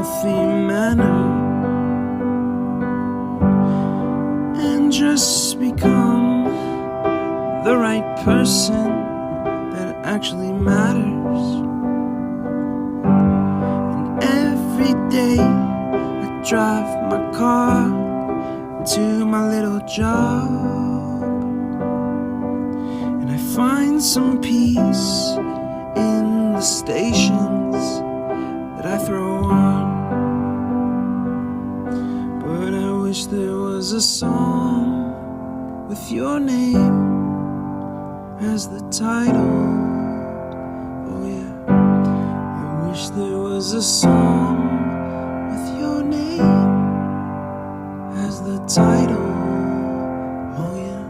healthy manner and just become the right person that actually matters. And every day I drive my car to my little job, and I find some peace in the stations that I throw on. But I wish there was a song with your name as the title. Oh yeah, I wish there was a song with your name as the title. Oh yeah.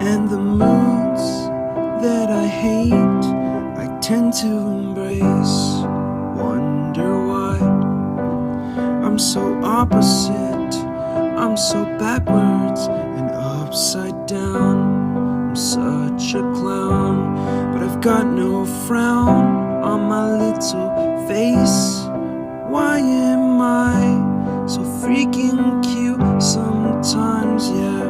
And the moods that I hate, I tend to embrace. Wonder why I'm so opposite, I'm so backwards and upside down. I'm such a clown, but I've got no frown on my little face. Why am I so freaking cute sometimes, yeah?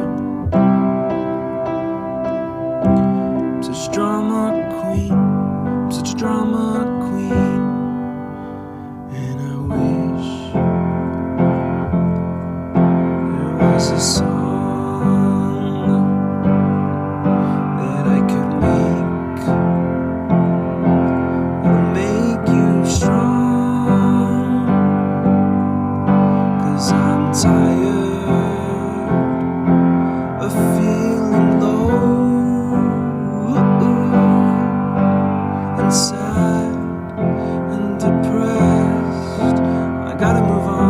Such drama queen, I'm such a drama queen. And I wish there was a song that I could make that'll make you strong. 'Cause I'm tired of feeling low and sad and depressed. I gotta move on.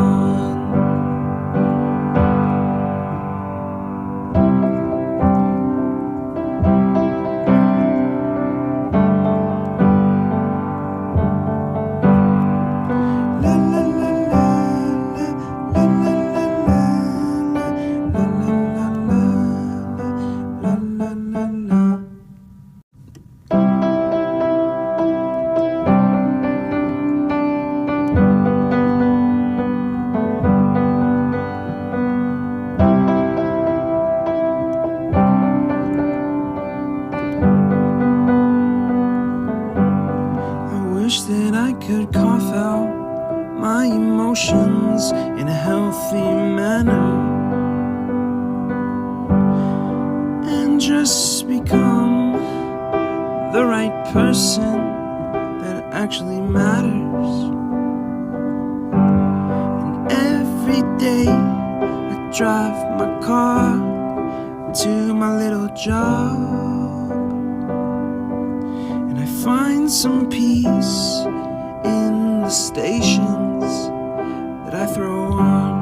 La la la la la la la la la la la. I wish that I could cough out my emotions in a healthy manner and just become the right person that actually matters. And every day I drive my car to my little job, and I find some peace in the stations that I throw on.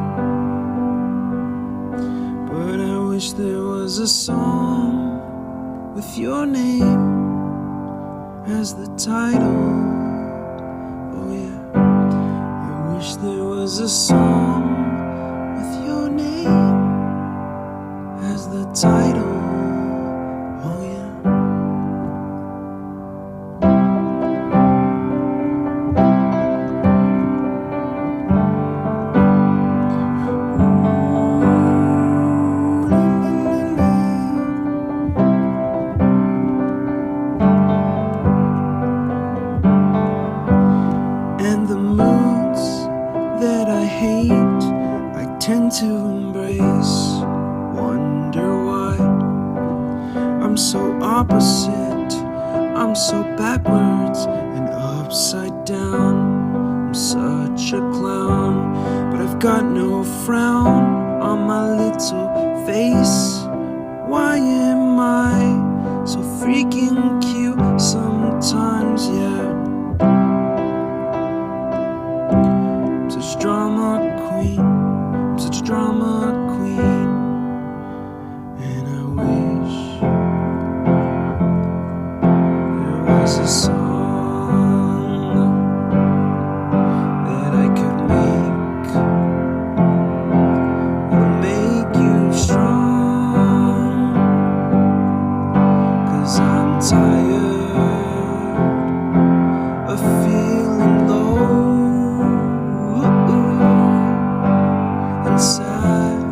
But I wish there was a song with your name as the title. Oh yeah, I wish there was a song with your name as the title. Oh yeah. And the moods that I hate, I tend to embrace. Wonder why I'm so opposite, I'm so backwards and upside down. I'm such a clown, but I've got no frown on my little face. Why am I so freaking cute sometimes, yeah? I'm such a drama queen, I'm such a drama queen. And I wish there was a song inside.